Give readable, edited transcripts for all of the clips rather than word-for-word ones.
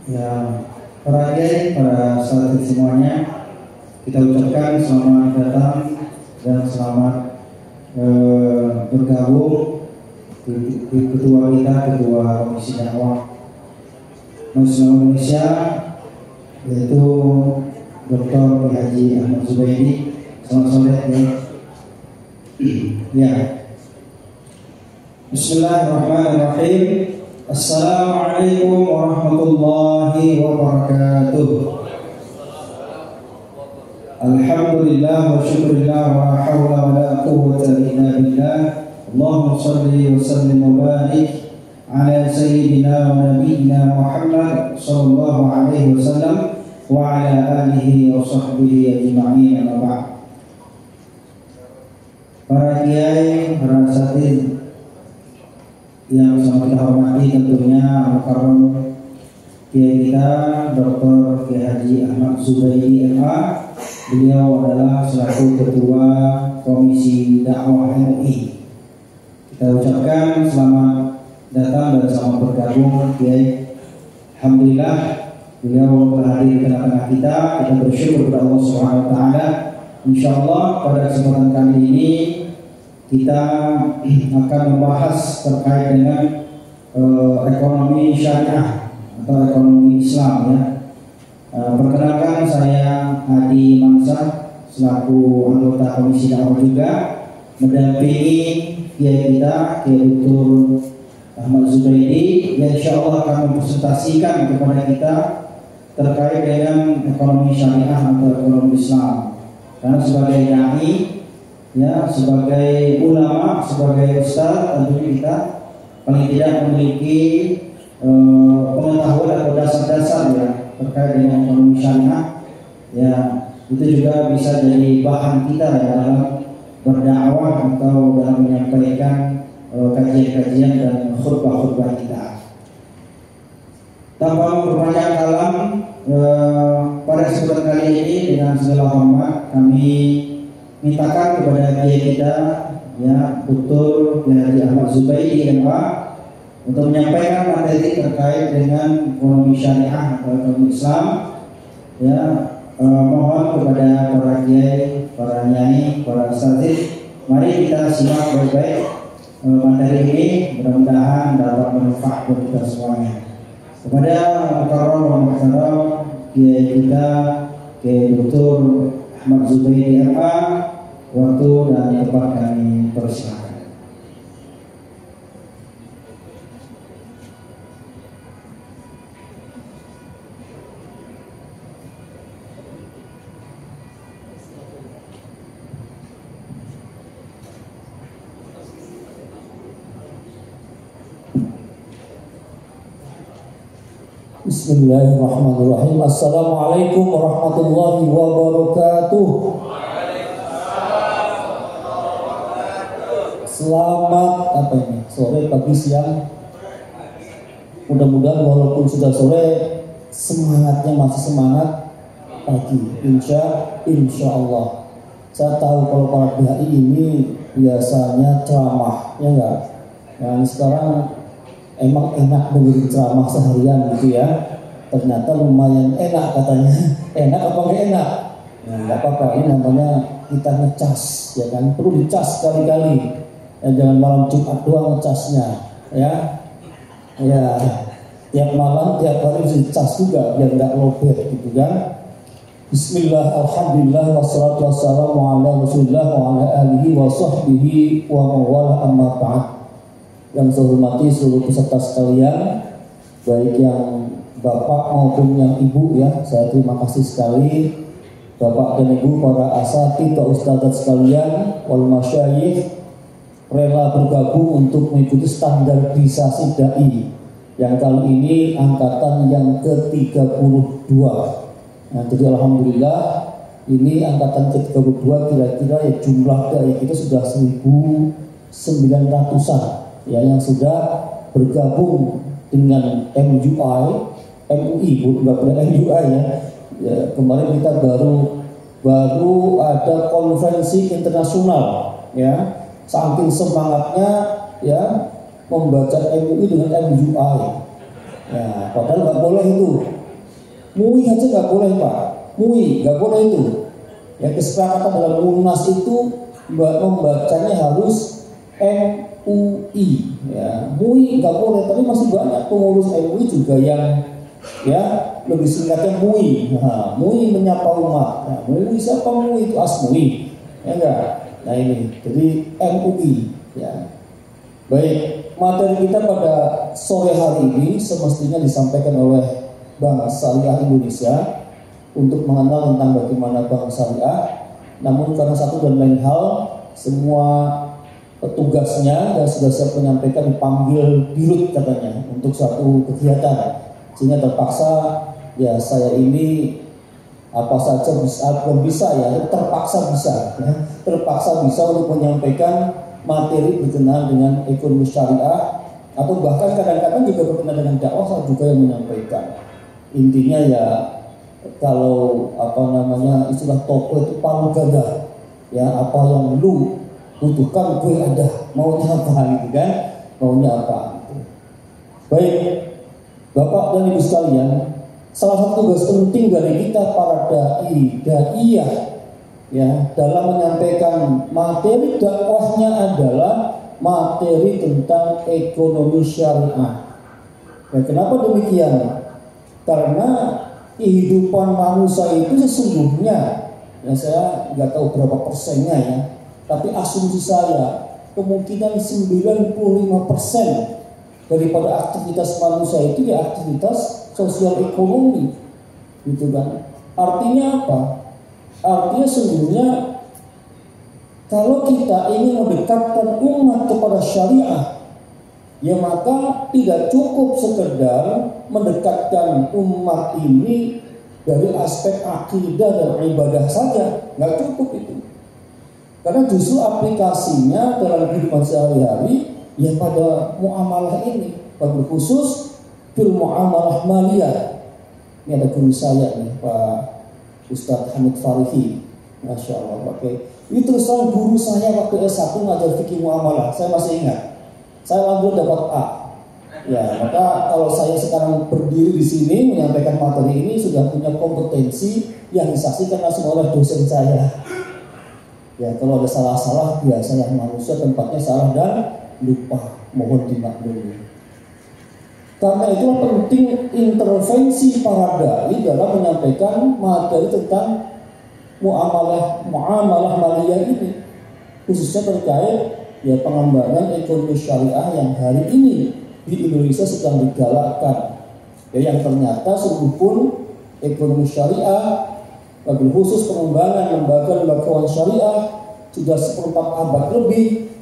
Ya, para kiai, para sahabat semuanya, kita ucapkan selamat datang dan selamat bergabung di ketua kita, ketua Komisi Dakwah Majelis Indonesia, yaitu Dr. Haji Ahmad Zubaidi. Selamat sore ya. Bismillahirrahmanirrahim. Assalamualaikum warahmatullahi wabarakatuh. Alhamdulillah wa syukurillah wa la hawla wa la quwwata illa billah. Allahumma salli wa sallim wa barik ala sayyidina wa nabiyyina Muhammad sallallahu alaihi wasallam wa ala alihi wa sahbihi ajma'in. Amma ba'd. Para kiai, para asatidz yang sangat kita hormati, tentunya Al-Karam Kiai kita Dr. Kiai Haji Ahmad Zubaidi MA. Beliau adalah selaku Ketua Komisi Dakwah MUI. Kita ucapkan selamat datang dan selamat bergabung Kiai. Alhamdulillah beliau telah hadir di tengah-tengah kita. Kita bersyukur kepada Allah Subhanahu wa taala. Insyaallah pada kesempatan kali ini kita akan membahas terkait dengan ekonomi syariah atau ekonomi Islam ya. Perkenalkan, saya Adi Mansah selaku anggota Komisi Dakwah juga, mendampingi kiai kita Kiai Dr. Ahmad Zubaidi yang insyaallah akan mempresentasikan kepada kita terkait dengan ekonomi syariah atau ekonomi Islam. Karena sebagai dai ya, sebagai ulama, sebagai ustaz, tentunya kita paling tidak memiliki pengetahuan atau dasar-dasar ya terkait dengan ekonomi syariah ya. Itu juga bisa jadi bahan kita ya dalam berdakwah atau dalam menyampaikan kajian-kajian dan khutbah-khutbah kita. Tanpa memperpanjang kalam, pada kesempatan kali ini dengan segala hormat kami mintakan kepada kiai kita ya Dr. Haji Ahmad Zubaidi MA untuk menyampaikan materi terkait dengan ekonomi syariah atau ekonomi Islam ya. Mohon kepada para kiai, para nyai, para ustadzin, mari kita simak baik-baik materi ini, mudah-mudahan dapat bermanfaat buat kita semuanya. Kepada Al-Karam wa Muhtaram kiai kita Kiai Dr. Ahmad Zubaidi MA, waktu dan tempat kami persilakan. Bismillahirrahmanirrahim. Assalamualaikum warahmatullahi wabarakatuh. Selamat sore, pagi, siang. Mudah-mudahan walaupun sudah sore, semangatnya masih semangat pagi. Insya Allah. Saya tahu kalau para dai ini biasanya ceramah, ya enggak? Yang sekarang emang enak dengerin ceramah seharian gitu ya. Ternyata lumayan enak katanya. Enak apa enggak enak? Nah, enggak apa-apa, ini namanya kita ngecas, ya kan? Perlu dicas sekali-kali. Jangan malam Jumat doang ngecasnya, ya. Ya, tiap malam, tiap hari dicas juga biar enggak lobet gitu kan. Bismillah, alhamdulillah, wassalatu wassalamu ala rasulillah wa ala alihi wa sahbihi wa mawala amma ba'd. Yang saya hormati seluruh peserta sekalian, baik yang bapak maupun yang ibu ya, saya terima kasih sekali bapak dan ibu, para asatidz, ustadzat sekalian, wal masyayikh, rela bergabung untuk mengikuti standarisasi dai yang kali ini angkatan yang ke-32. Nah, jadi alhamdulillah ini angkatan ke-32, kira-kira ya jumlah dai kita sudah 1.900-an ya yang sudah bergabung dengan MUI, bukan MUI ya. Kemarin kita baru ada konferensi internasional ya. Saking semangatnya ya membaca MUI dengan MUI Ya, padahal nggak boleh itu. MUI aja nggak boleh Pak. MUI nggak boleh itu. Ya, kesepakatan dalam Munas itu membacanya harus MUI. Ya, MUI nggak boleh, tapi masih banyak pengurus MUI juga yang ya lebih singkatnya MUI. Nah, MUI menyapa umat. Nah, MUI siapa MUI itu ASMUI. Ya enggak. Nah ini, jadi MUI. Ya. Baik, materi kita pada sore hari ini semestinya disampaikan oleh Bank Syariah Indonesia untuk mengenal tentang bagaimana Bank Syariah. Namun karena satu dan lain hal, semua petugasnya dan sudah siap menyampaikan dipanggil dirut katanya untuk suatu kegiatan, sehingga terpaksa ya saya ini apa saja bisa ya terpaksa bisa untuk menyampaikan materi berkenaan dengan ekonomi syariah, atau bahkan kadang-kadang juga berkenaan dengan dakwah saya juga yang menyampaikan. Intinya ya kalau apa namanya istilah toko itu palu gada, ya apa yang lu butuhkan gue ada, maunya apa gitu kan, maunya apa gitu. Baik Bapak dan Ibu sekalian, salah satu tugas penting dari kita para daiyah ya dalam menyampaikan materi dakwahnya adalah materi tentang ekonomi syariah. Ya, kenapa demikian? Karena kehidupan manusia itu sesungguhnya, ya saya nggak tahu berapa persennya ya, tapi asumsi saya kemungkinan 95% daripada aktivitas manusia itu ya aktivitas sosial ekonomi, gitu kan? Artinya apa? Artinya sesungguhnya kalau kita ingin mendekatkan umat kepada syariah, ya maka tidak cukup sekedar mendekatkan umat ini dari aspek akidah dan ibadah saja, nggak cukup itu. Karena justru aplikasinya dalam kehidupan sehari-hari ya pada muamalah ini, pada khusus fil muamalah maliyah. Ini ada guru saya nih, Pak Ustadz Hamid Farihi, Masya Allah. Oke. Ini terus terang guru saya waktu S1 ngajar fikih muamalah, saya masih ingat. Saya lalu dapat A. Ya, maka kalau saya sekarang berdiri di sini menyampaikan materi ini sudah punya kompetensi yang disaksikan langsung oleh dosen saya. Ya, kalau ada salah-salah biasanya manusia tempatnya salah dan lupa, mohon dimaklumi. Karena itu penting intervensi para dai dalam menyampaikan materi tentang muamalah maliyah ini, khususnya terkait ya pengembangan ekonomi syariah yang hari ini di Indonesia sedang digalakkan. Ya, yang ternyata sungguh pun ekonomi syariah, wabil khusus pengembangan lembaga-lembaga syariah sudah 14 abad lebih,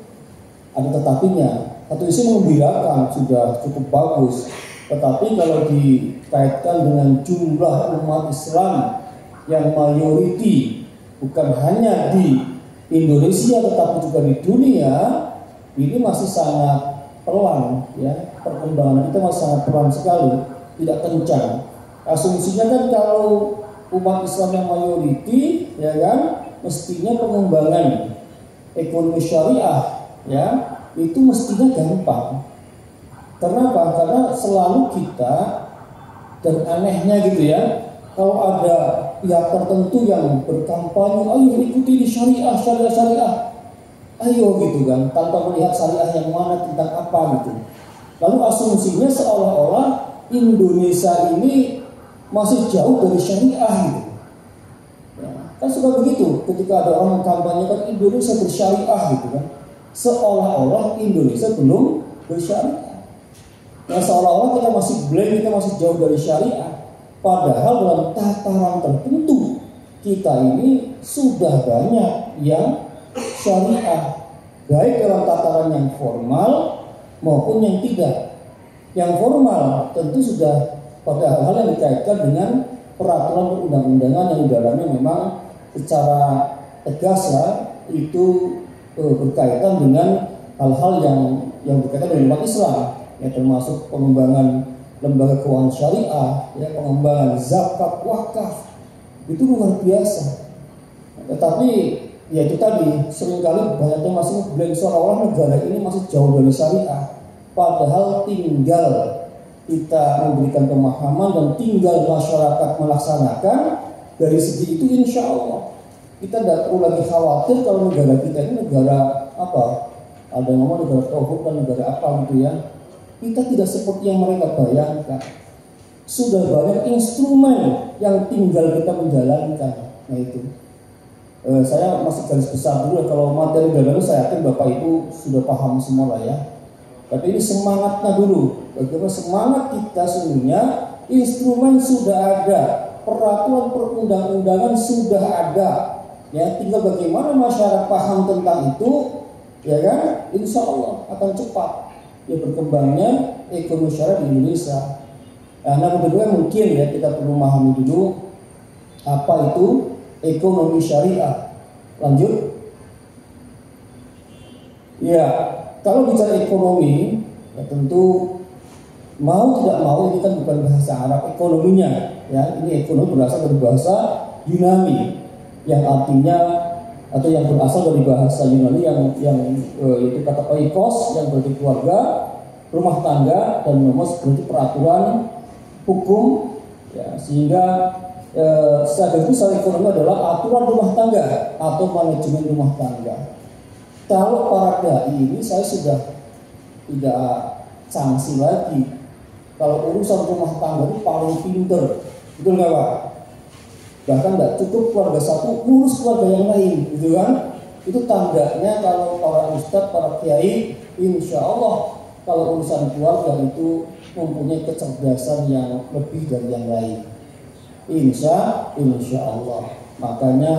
ada tetapinya. Satu sisi mengembirakan, sudah cukup bagus. Tetapi kalau dikaitkan dengan jumlah umat Islam yang mayoriti, bukan hanya di Indonesia tetapi juga di dunia, ini masih sangat pelan ya. Perkembangan kita masih sangat pelan sekali, tidak kencang. Asumsinya kan kalau umat Islam yang mayoriti, ya kan, mestinya pengembangan ekonomi syariah ya itu mestinya gampang. Kenapa? Karena selalu kita, dan anehnya gitu ya, kalau ada pihak tertentu yang berkampanye, ayo ikuti di syariah, ayo gitu kan, tanpa melihat syariah yang mana tentang apa gitu. Lalu asumsinya seolah-olah Indonesia ini masih jauh dari syariah gitu. Ya, kan suka begitu, ketika ada orang mengkampanyekan Indonesia bersyariah gitu kan, seolah-olah Indonesia belum bersyariah. Ya, seolah-olah kita masih blank, kita masih jauh dari syariah. Padahal dalam tataran tertentu kita ini sudah banyak yang syariah, baik dalam tataran yang formal maupun yang tidak. Yang formal tentu sudah pada hal-hal yang dikaitkan dengan peraturan perundang-undangan yang di dalamnya memang secara tegas ya, itu berkaitan dengan hal-hal yang berkaitan dengan umat Islam, ya, termasuk pengembangan lembaga keuangan syariah, ya, pengembangan zakat, wakaf, itu luar biasa. Tetapi ya itu tadi, seringkali banyaknya masih blank, seolah-olah negara ini masih jauh dari syariah, padahal tinggal kita memberikan pemahaman dan tinggal masyarakat melaksanakan, dari segi itu insya Allah kita tidak perlu lagi khawatir kalau negara kita ini negara apa, ada yang ngomong negara tauhid dan negara apa gitu ya. Kita tidak seperti yang mereka bayangkan. Sudah banyak instrumen yang tinggal kita menjalankan. Nah itu saya masih garis besar dulu, kalau materi dalamnya saya yakin Bapak Ibu sudah paham semua lah ya. Tapi ini semangatnya dulu, bagaimana semangat kita sesungguhnya. Instrumen sudah ada, peraturan perundang-undangan sudah ada, ya tinggal bagaimana masyarakat paham tentang itu, ya kan? Insya Allah akan cepat ya berkembangnya ekonomi syariah di Indonesia. Nah kedua mungkin ya kita perlu memahami dulu apa itu ekonomi syariah. Lanjut. Ya, kalau bicara ekonomi, ya tentu mau tidak mau ini kan bukan bahasa Arab ekonominya, ya ini ekonomi berasal dari bahasa Yunani yang artinya atau yang berasal dari bahasa Yunani yang yaitu kata oikos yang berarti keluarga, rumah tangga, dan nomos berarti peraturan hukum, ya sehingga secara besar ekonomi adalah aturan rumah tangga atau manajemen rumah tangga. Kalau para dai ini saya sudah tidak sanksi lagi. Kalau urusan rumah tangga itu paling pinter, betul nggak Pak? Bahkan nggak cukup keluarga satu, urus keluarga yang lain, gitu kan? Itu tandanya kalau para ustadz, para kiai, insya Allah kalau urusan keluarga itu mempunyai kecerdasan yang lebih dari yang lain. Insya Allah. Makanya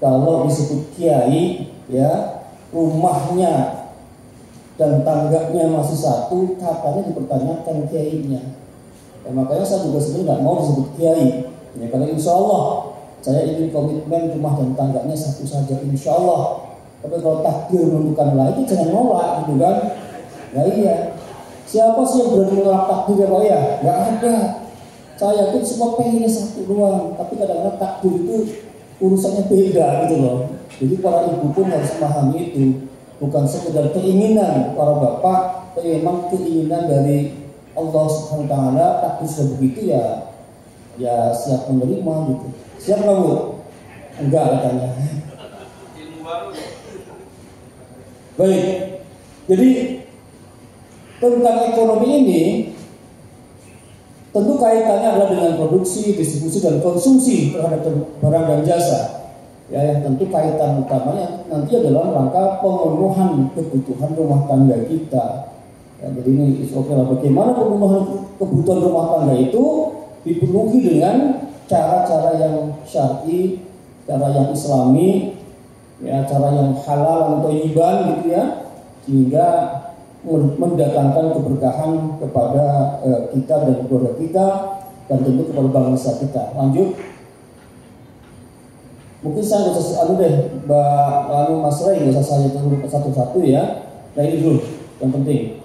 kalau disebut kiai, ya rumahnya dan tangganya masih satu, katanya dipertanyakan kiainya. Ya, makanya saya juga sebenarnya nggak mau disebut kiai. Ya, karena insya Allah saya ingin komitmen rumah dan tangganya satu saja, insya Allah. Tapi kalau takdir menentukan lain, jangan nolak, gitu kan? Ya iya. Siapa sih yang berani menolak takdir ya Pak ya? Nggak ada. Saya yakin semua pengennya satu doang. Tapi kadang-kadang takdir itu urusannya beda gitu loh. Jadi para ibu pun harus memahami itu. Bukan sekedar keinginan para bapak, tapi memang keinginan dari Allah Subhanahu wa taala. Takdir sudah begitu ya siap menerima gitu. Siap nggak Bu? Enggak katanya. Baik. Jadi tentang ekonomi ini tentu kaitannya adalah dengan produksi, distribusi dan konsumsi terhadap barang dan jasa. Ya, yang tentu kaitan utamanya nanti adalah rangka pemenuhan kebutuhan rumah tangga kita. Ya, jadi ini oke lah, bagaimana pemenuhan kebutuhan rumah tangga itu dipenuhi dengan cara-cara yang syar'i, cara yang islami, ya cara yang halal atau thayyiban gitu ya, sehingga mendatangkan keberkahan kepada kita dan keluarga kita dan tentu kepada bangsa kita. Lanjut. Mungkin saya nggak usah deh, Mas Ray nggak usah saya turun satu-satu ya. Nah ini dulu yang penting.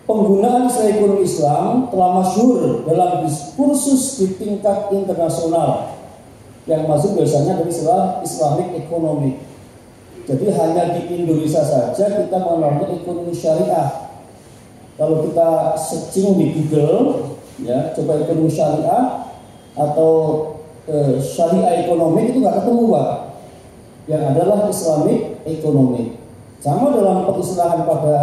Penggunaan istilah ekonomi Islam telah masyhur dalam diskursus di tingkat internasional yang masuk biasanya dari istilah Islamic Economic. Jadi hanya di Indonesia saja kita mengenalnya ekonomi syariah. Kalau kita searching di Google, ya coba ekonomi syariah atau syariah ekonomi itu nggak ketemu Pak. Yang adalah Islamic Economic. Sama dalam peristilahan pada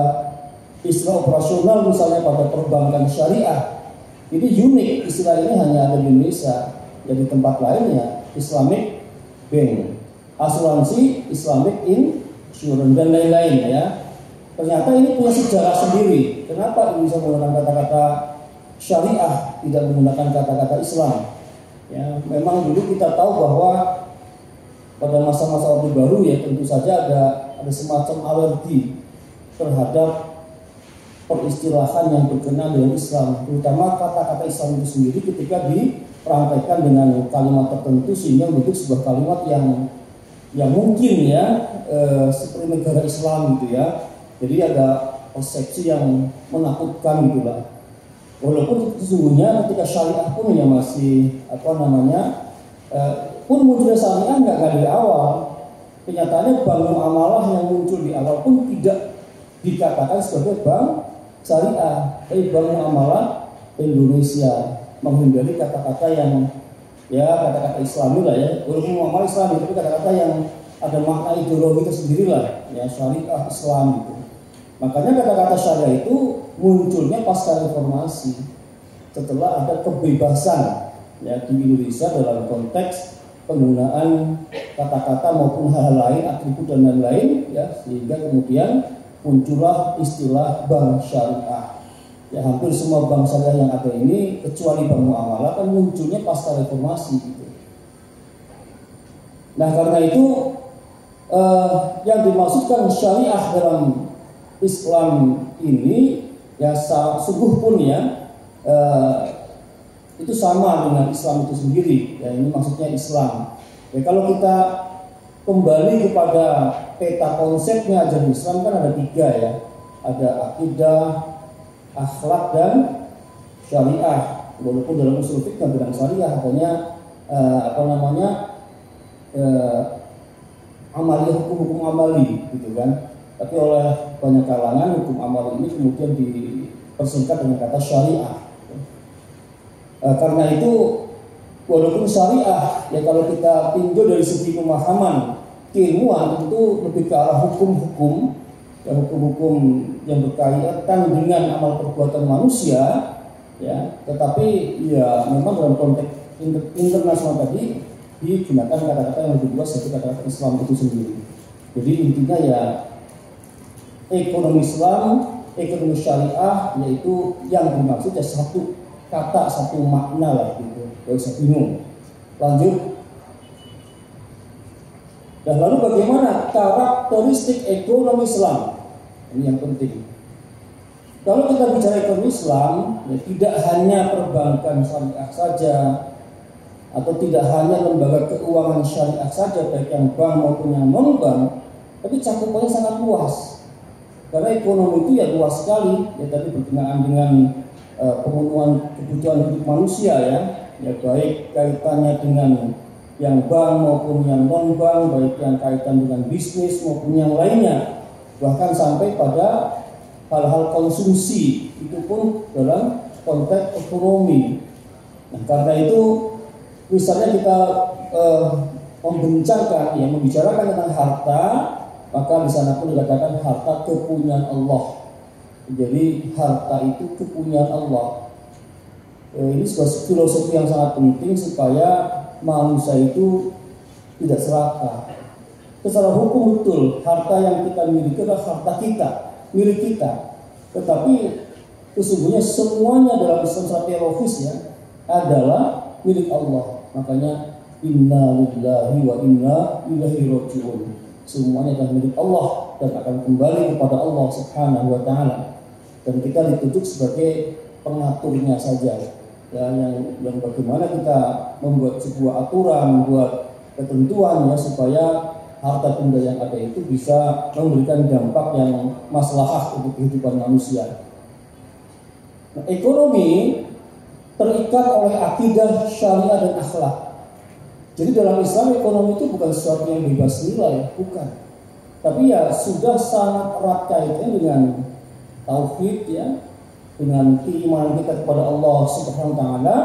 istilah operasional misalnya pada perbankan syariah. Ini unik, istilah ini hanya ada di Indonesia. Ya di tempat lainnya Islamic Bank, asuransi, Islamic Insurance dan lain-lain ya. Ternyata ini punya sejarah sendiri. Kenapa Indonesia menggunakan kata-kata syariah, tidak menggunakan kata-kata Islam? Ya, memang dulu kita tahu bahwa pada masa-masa Orde Baru ya tentu saja ada semacam alergi terhadap peristilahan yang berkenaan dengan Islam, terutama kata-kata Islam itu sendiri ketika dirangkaikan dengan kalimat tertentu sehingga membentuk sebuah kalimat yang mungkin ya seperti negara Islam gitu ya. Jadi ada persepsi yang menakutkan gitulah. Walaupun sesungguhnya ketika syariah pun ya masih pun munculnya syariah nggak dari awal. Kenyataannya bank muamalah yang muncul di awal pun tidak dikatakan sebagai bank syariah. tapi Bank Muamalah Indonesia, menghindari kata-kata yang kata-kata Islami lah ya, walaupun muamalah Islami tapi kata-kata yang ada makna ideologi tersendiri lah ya, syariah Islam itu. Makanya kata-kata syariah itu munculnya pasca reformasi, setelah ada kebebasan ya di Indonesia dalam konteks penggunaan kata-kata maupun hal lain, atribut dan lain-lain ya, sehingga kemudian muncullah istilah bank syariah. Ya, hampir semua bank syariah yang ada ini kecuali Bank Muamalah kan munculnya pasca reformasi gitu. Nah, karena itu yang dimaksudkan syariah dalam Islam ini ya sungguh pun ya itu sama dengan Islam itu sendiri ya, ini maksudnya Islam ya. Kalau kita kembali kepada peta konsepnya ajaran Islam kan ada 3 ya, ada akidah, akhlak dan syariah. Walaupun dalam usul fikih bilang syariah adanya amaliyah, hukum-hukum amali gitu kan. Tapi oleh banyak kalangan hukum amali ini kemudian dipersingkat dengan kata syariah. Karena itu walaupun syariah ya, kalau kita tinjau dari segi pemahaman keilmuan tentu lebih ke arah hukum-hukum ya, hukum-hukum yang berkaitan dengan amal perbuatan manusia ya, tetapi ya memang dalam konteks internasional tadi digunakan kata-kata yang lebih luas yaitu kata-kata Islam itu sendiri. Jadi intinya ya ekonomi Islam, ekonomi syariah, yaitu yang dimaksud ya satu kata, satu makna lah gitu, gak usah bingung. Lanjut. Dan lalu bagaimana karakteristik ekonomi Islam? Ini yang penting. Kalau kita bicara ekonomi Islam, ya tidak hanya perbankan syariah saja, atau tidak hanya lembaga keuangan syariah saja, baik yang bank maupun yang non-bank, tapi cakupannya sangat luas. Karena ekonomi itu ya luas sekali, ya tadi berkenaan dengan pemenuhan kebutuhan hidup manusia ya baik kaitannya dengan yang bank maupun yang non-bank, baik yang kaitan dengan bisnis maupun yang lainnya, bahkan sampai pada hal-hal konsumsi, itu pun dalam konteks ekonomi. Nah, karena itu misalnya kita membicarakan tentang harta, maka di sana pun dikatakan harta kepunyaan Allah. Jadi harta itu kepunyaan Allah. Ini sebuah filosofi yang sangat penting supaya manusia itu tidak serakah. Secara hukum betul, harta yang kita miliki adalah harta kita, milik kita. Tetapi sesungguhnya semuanya dalam Islam secara teologis ya adalah milik Allah. Makanya inna lillahi wa inna ilaihi raji'un. Semuanya adalah milik Allah dan akan kembali kepada Allah Subhanahu wa taala. Dan kita ditunjuk sebagai pengaturnya saja. Ya, yang bagaimana kita membuat sebuah aturan, membuat ketentuan ya supaya harta benda yang ada itu bisa memberikan dampak yang maslahah untuk kehidupan manusia. Nah, ekonomi terikat oleh akidah, syariah dan akhlak. Jadi dalam Islam ekonomi itu bukan sesuatu yang bebas nilai, bukan. Tapi ya sudah sangat erat kaitannya dengan tauhid ya, dengan keimanan kita kepada Allah Subhanahu wa taala,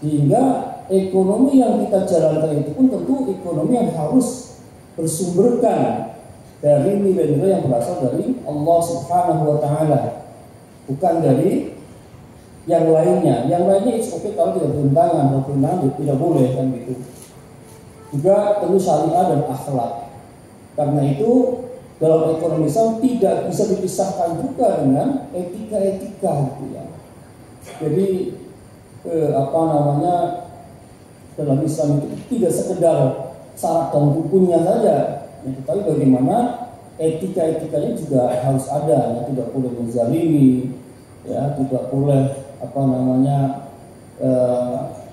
sehingga ekonomi yang kita jalankan itu pun tentu ekonomi yang harus bersumberkan dari nilai-nilai yang berasal dari Allah Subhanahu wa taala, bukan dari yang lainnya. Yang lainnya itu oke kalau tidak bertentangan, kalau bertentangan tidak boleh kan gitu. Juga tentu syariah dan akhlak. Karena itu dalam ekonomi Islam tidak bisa dipisahkan juga dengan etika-etika gitu ya. Jadi dalam Islam itu tidak sekedar syarat dan hukumnya saja, ya, tetapi bagaimana etika-etikanya juga harus ada, ya, tidak boleh menzalimi, ya, tidak boleh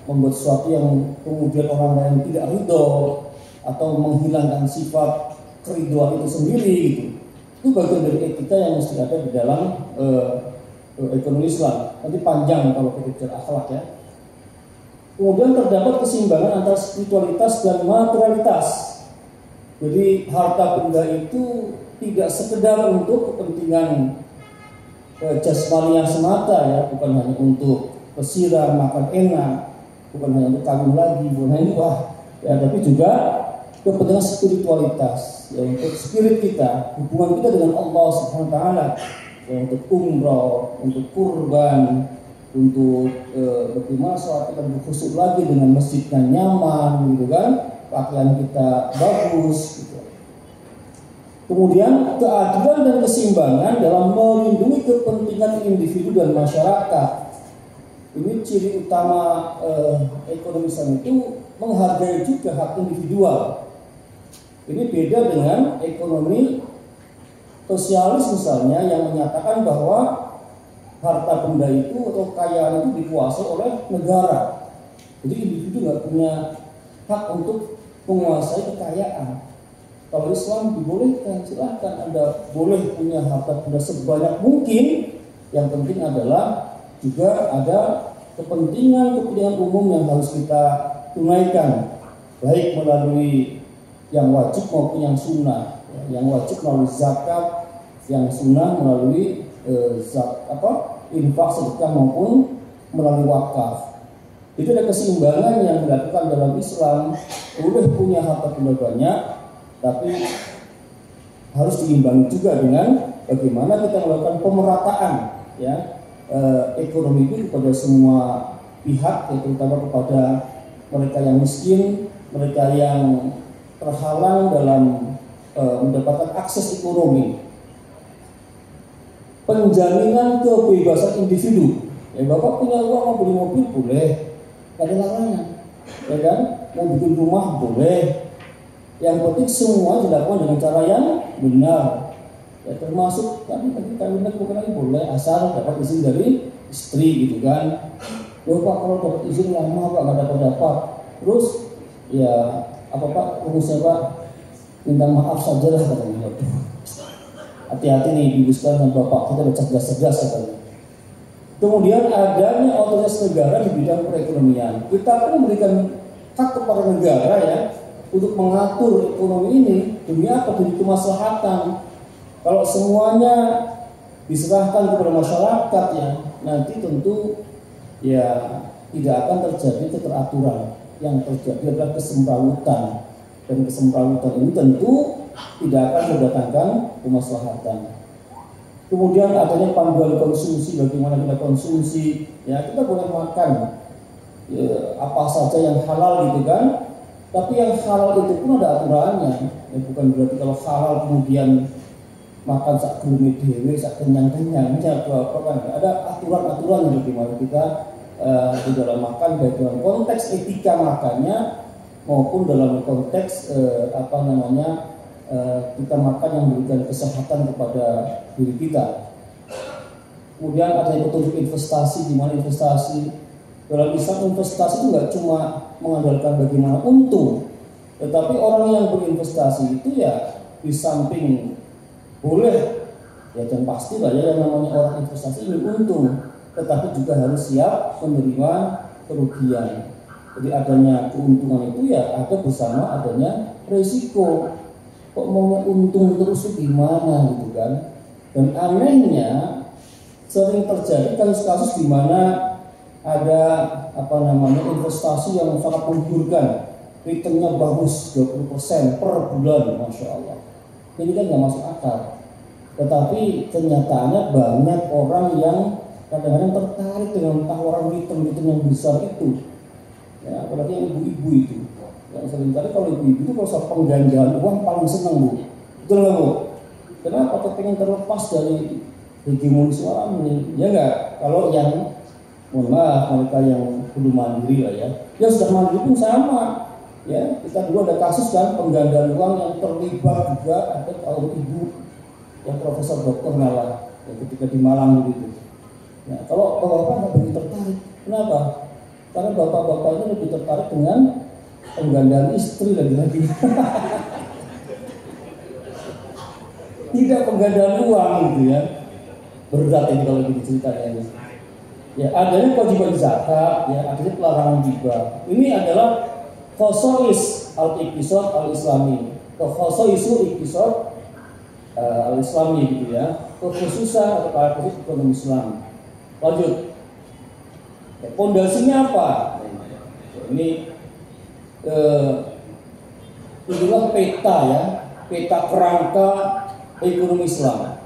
membuat sesuatu yang kemudian orang lain tidak ridho atau menghilangkan sifat keriduan itu sendiri gitu. Itu bagian dari etika yang mesti ada di dalam ekonomi Islam. Nanti panjang kalau kita bicara akhlak ya. Kemudian terdapat keseimbangan antara spiritualitas dan materialitas. Jadi harta benda itu tidak sekedar untuk kepentingan jasmani yang semata ya, bukan hanya untuk kesiram, makan enak, bukan hanya untuk kawin lagi, bukan hanya wah ya, tapi juga kepentingan spiritualitas ya, untuk spirit kita, hubungan kita dengan Allah Subhanahu wa taala ya, untuk umroh, untuk kurban, untuk bagaimana sholat kita berkhusyuk lagi dengan masjidnya nyaman gitu kan, pakaian kita bagus gitu. Kemudian keadilan dan keseimbangan dalam melindungi kepentingan individu dan masyarakat. Ini ciri utama ekonomi Islam itu menghargai juga hak individual. Ini beda dengan ekonomi sosialis misalnya yang menyatakan bahwa harta benda itu atau kekayaan itu dikuasai oleh negara. Jadi individu nggak punya hak untuk menguasai kekayaan. Kalau Islam dibolehkan, silahkan Anda boleh punya harta benda sebanyak mungkin. Yang penting adalah juga ada kepentingan umum yang harus kita tunaikan, baik melalui yang wajib maupun yang sunnah. Yang wajib melalui zakat, yang sunnah melalui infak sedekah maupun melalui wakaf. Itu ada keseimbangan yang dilakukan dalam Islam. Boleh punya harta benda banyak, tapi harus diimbangi juga dengan bagaimana kita melakukan pemerataan ya ekonomi itu kepada semua pihak, terutama kepada mereka yang miskin, mereka yang terhalang dalam mendapatkan akses ekonomi. Penjaminan kebebasan individu. Ya, Bapak punya uang mau beli mobil boleh, nggak ada larangan, ya kan? Mau bikin rumah boleh. Yang penting semua dilakukan dengan cara yang benar. Ya, termasuk tadi kawin lagi boleh asal dapat izin dari istri gitu kan. Loh Pak, kalau dapat izin lama Pak nggak dapat. Terus ya apa Pak rumusnya Pak? Minta maaf saja lah katanya. Hati-hati nih Ibu sekalian dan Bapak, kita udah cerdas-cerdas katanya. Kemudian adanya otoritas negara di bidang perekonomian. Kita pun memberikan hak kepada negara ya untuk mengatur ekonomi ini demi apa? Demi kemaslahatan. Kalau semuanya diserahkan kepada masyarakat ya, nanti tentu ya tidak akan terjadi keteraturan. Yang terjadi adalah kesemrawutan, dan kesemrawutan ini tentu tidak akan mendatangkan kemaslahatan. Kemudian adanya panduan konsumsi, bagaimana kita konsumsi, ya kita boleh makan ya, apa saja yang halal gitu kan. Tapi yang halal itu pun ada aturannya. Ya, bukan berarti kalau halal kemudian makan sak geleme dhewe, sak kenyang-kenyang, apa kan ada aturan-aturan yang bagaimana kita di dalam makan, baik dalam konteks etika makannya maupun dalam konteks kita makan yang memberikan kesehatan kepada diri kita. Kemudian ada petunjuk investasi, di mana investasi dalam Islam investasi itu nggak cuma mengandalkan bagaimana untung, tetapi orang yang berinvestasi itu ya di samping boleh ya dan pasti lah ya yang namanya orang investasi ini untung, tetapi juga harus siap menerima kerugian. Jadi adanya keuntungan itu ya ada bersama adanya resiko. Kok mau untung terus itu gimana gitu kan? Dan anehnya sering terjadi kasus-kasus di mana ada investasi yang sangat menggiurkan, returnnya bagus 20% per bulan, masya Allah. Ini kan nggak masuk akal. Tetapi kenyataannya banyak orang yang kadang-kadang tertarik dengan tawaran return yang besar itu. Ya, apalagi yang ibu-ibu itu. Yang seringkali kalau ibu-ibu itu kalau soal penggandaan uang paling senang Bu. Betul nggak Bu? Kenapa? Pengen terlepas dari hegemoni suami. Ya nggak? Kalau yang mohon maaf mereka yang belum mandiri lah ya. Ya sudah mandiri pun sama. Ya kita dulu ada kasus kan penggandaan uang yang terlibat juga ada kaum ibu yang Profesor Doktor Nala yang ketika di Malang begitu. Ya, kalau bapak-bapak nggak begitu tertarik. Kenapa? Karena bapak-bapak ini lebih tertarik dengan penggandaan istri lagi-lagi. Tidak penggandaan uang gitu ya. Berat ini kalau begitu ceritanya ini. Ya, adanya kewajiban zakat, ya, adanya pelarangan riba. Ini adalah khosois al-iqtisad al-islami. Khosoisul iqtisad al-Islami gitu ya, kekhususan atau karakteristik ekonomi Islam. Lanjut, pondasinya apa? Ini inilah peta ya, peta kerangka ekonomi Islam.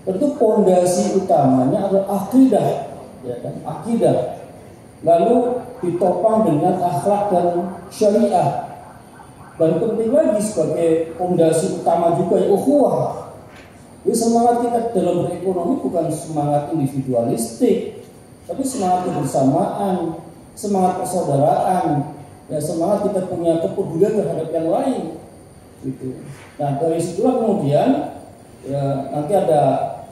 Tentu pondasi utamanya adalah akidah, ya kan? Akidah. Lalu ditopang dengan akhlak dan syariah. Dan penting lagi sebagai pondasi utama juga ya ukhuwah. Jadi semangat kita dalam berekonomi bukan semangat individualistik, tapi semangat kebersamaan, semangat persaudaraan, ya semangat kita punya kepedulian terhadap yang lain. Gitu. Nah dari situlah kemudian ya nanti ada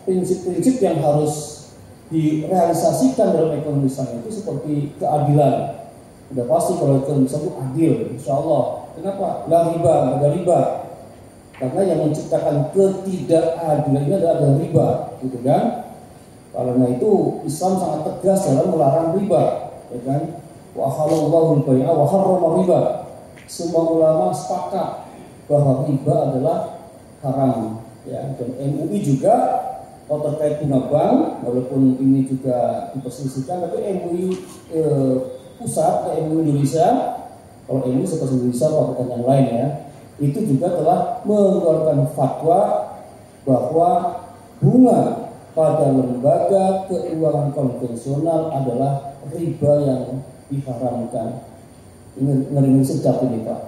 prinsip-prinsip yang harus direalisasikan dalam ekonomi Islam itu seperti keadilan. Sudah pasti kalau ekonomi Islam itu adil, insya Allah. Kenapa? La riba, ada riba. Karena yang menciptakan ketidakadilan ini adalah riba, gitu kan? Karena itu Islam sangat tegas dalam melarang riba, ya kan? Wa halallahu al-bai'a wa harrama riba. Semua ulama sepakat bahwa riba adalah haram, ya. Dan MUI juga terkait bunga bank, walaupun ini juga diperselisihkan, tapi MUI pusat, MUI Indonesia, kalau MUI seperti Indonesia, bukan yang lain ya, itu juga telah mengeluarkan fatwa bahwa bunga pada lembaga keuangan konvensional adalah riba yang diharamkan. Ini ngeri sedap ini Pak.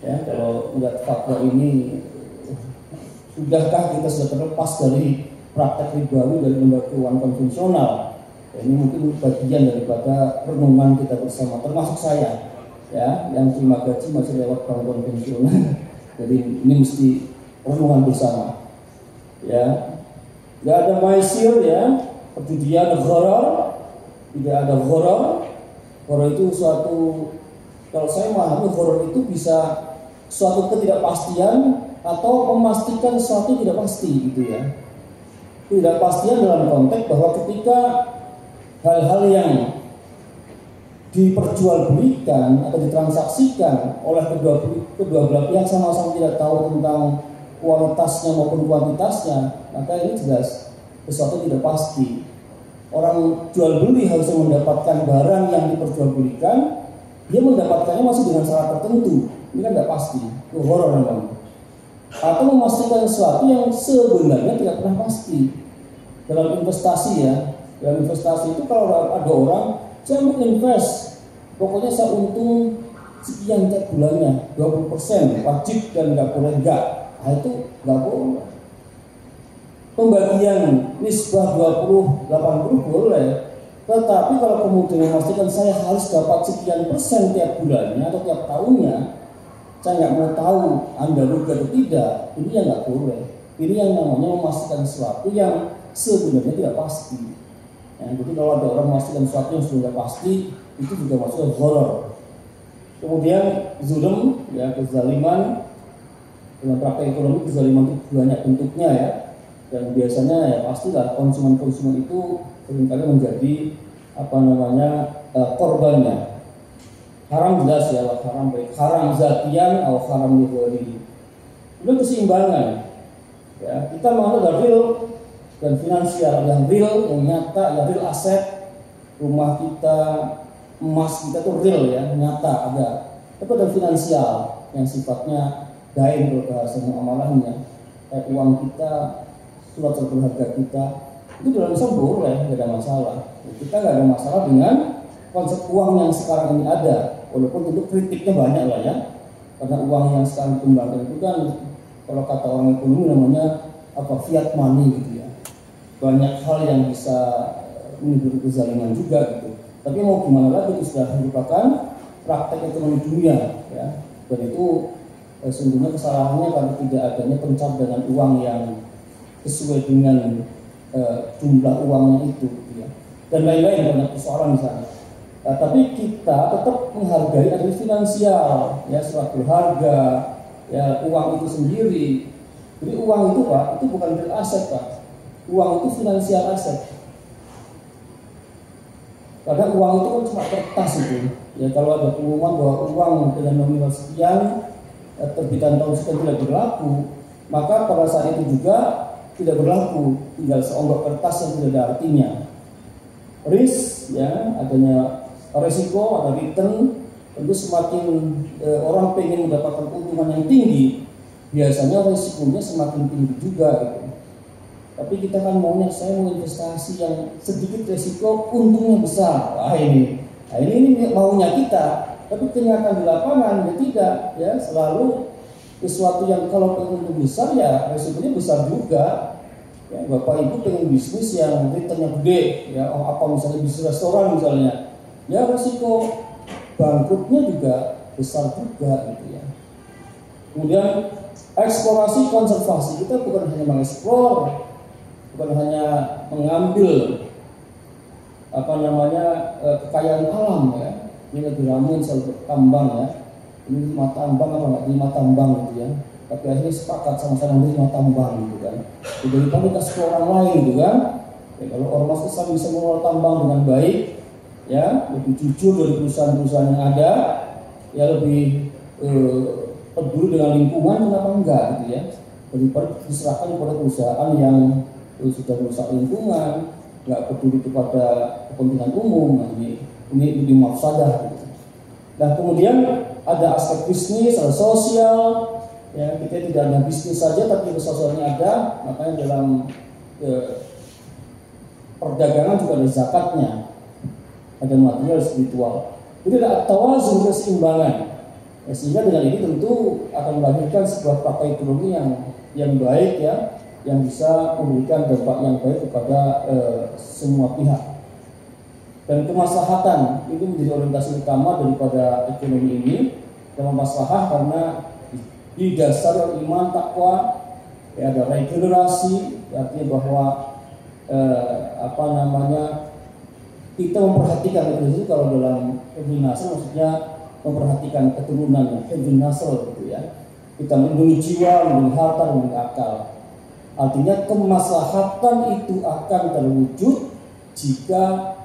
Ya, kalau melihat fatwa ini, sudahkah kita sudah terlepas dari praktek ribawi dari lembaga keuangan konvensional? Ya, ini mungkin bagian daripada renungan kita bersama, termasuk saya, ya, yang terima gaji masih lewat bank konvensional. Jadi ini mesti renungan bersama. Ya, tidak ada maisir ya, perjudian gharar, tidak ada gharar. Gharar itu suatu, kalau saya memahami gharar itu bisa suatu ketidakpastian atau memastikan sesuatu tidak pasti gitu ya. Ketidakpastian dalam konteks bahwa ketika hal-hal yang diperjualbelikan atau ditransaksikan oleh kedua belah pihak sama-sama tidak tahu tentang kualitasnya maupun kuantitasnya, maka ini jelas sesuatu tidak pasti. Orang jual beli harus mendapatkan barang yang diperjualbelikan, dia mendapatkannya masih dengan syarat tertentu. Ini kan tidak pasti, itu horor namanya. Atau memastikan sesuatu yang sebenarnya tidak pernah pasti. Dalam investasi ya, dalam investasi itu kalau ada orang saya mau invest, pokoknya saya untung sekian tiap bulannya, 20% wajib dan nggak boleh enggak. Nah itu nggak boleh. Pembagian nisbah 20-80 boleh, tetapi kalau kemudian memastikan saya harus dapat sekian persen tiap bulannya atau tiap tahunnya, saya nggak mau tahu Anda rugi atau tidak, ini yang nggak boleh. Ini yang namanya memastikan sesuatu yang sebenarnya tidak pasti. Ya, jadi kalau ada orang memastikan sesuatu yang sudah pasti, itu juga masuk horor. Kemudian zulm, ya kezaliman. Dalam praktek ekonomi kezaliman itu banyak bentuknya ya. Dan biasanya ya pastilah konsumen-konsumen itu seringkali menjadi korbannya. Haram jelas ya, haram baik haram zatian atau haram lidhari. Itu keseimbangan. Ya, kita mengenal real dan finansial, yang real, yang nyata, yang real aset, rumah kita, emas kita tuh real ya, nyata ada. Tapi ada finansial yang sifatnya dain kalau bahasa muamalahnya, kayak uang kita, surat berharga kita, itu dalam Islam boleh, nggak ada masalah. Kita nggak ada masalah dengan konsep uang yang sekarang ini ada, walaupun tentu kritiknya banyak lah ya, karena uang yang sekarang dikembangkan itu kan, kalau kata orang ekonomi namanya fiat money gitu ya. Banyak hal yang bisa menimbulkan kezaliman juga gitu. Tapi mau gimana lagi, itu sudah merupakan praktek ekonomi dunia ya. Dan itu sesungguhnya kesalahannya karena tidak adanya pencadangan uang yang sesuai dengan jumlah uangnya itu gitu ya. Dan lain-lain banyak persoalan di sana. Tapi kita tetap menghargai aspek finansial ya, surat berharga ya, uang itu sendiri. Jadi uang itu Pak, itu bukan real aset Pak. Uang itu finansial aset. Karena uang itu kan cuma kertas itu. Ya kalau ada pengumuman bahwa uang dengan nominal sekian terbitan tahun sekian tidak berlaku, maka pada saat itu juga tidak berlaku, tinggal seonggok kertas yang tidak ada artinya. Risk, ya, adanya resiko, ada return. Tentu semakin orang pengen mendapatkan keuntungan yang tinggi, biasanya resikonya semakin tinggi juga gitu. Tapi kita kan maunya, saya mau investasi yang sedikit resiko, untungnya besar. Ini maunya kita. Tapi kenyataan di lapangan ya tidak, ya selalu sesuatu yang kalau untung besar ya resikonya besar juga. Ya, Bapak Ibu pengen bisnis yang returnnya gede, ya apa misalnya bisnis restoran misalnya, ya resiko bangkrutnya juga besar juga gitu ya. Kemudian eksplorasi konservasi, kita bukan hanya mengeksplor, bukan hanya mengambil kekayaan alam ya. Ini lagi ramai soal tambang ya. Ini lima tambang apa nggak lima tambang gitu ya. Tapi akhirnya sepakat sama-sama lima tambang gitu kan. Daripada kasih ke orang lain gitu kan. Ya, kalau ormas Islam bisa mengelola tambang dengan baik, ya lebih jujur dari perusahaan-perusahaan yang ada, ya lebih peduli dengan lingkungan, kenapa enggak gitu ya. Daripada diserahkan kepada perusahaan yang sudah merusak lingkungan, nggak peduli kepada kepentingan umum. Nah, ini lebih mafsadah gitu. Nah kemudian ada aspek bisnis, ada sosial, ya kita tidak hanya bisnis saja tapi sosialnya ada. Makanya dalam perdagangan juga ada zakatnya, ada material spiritual. Jadi ada tawazun, keseimbangan. Ya, sehingga dengan ini tentu akan melahirkan sebuah praktek ekonomi yang baik ya, yang bisa memberikan dampak yang baik kepada semua pihak. Dan kemaslahatan itu menjadi orientasi utama daripada ekonomi ini. Dalam maslahah karena didasari oleh iman, takwa, ya ada regenerasi, artinya bahwa kita memperhatikan itu. Kalau dalam Ibn Nasr maksudnya memperhatikan keturunannya, Ibn Nasr gitu ya. Kita melindungi jiwa, melindungi harta, melindungi akal. Artinya kemaslahatan itu akan terwujud jika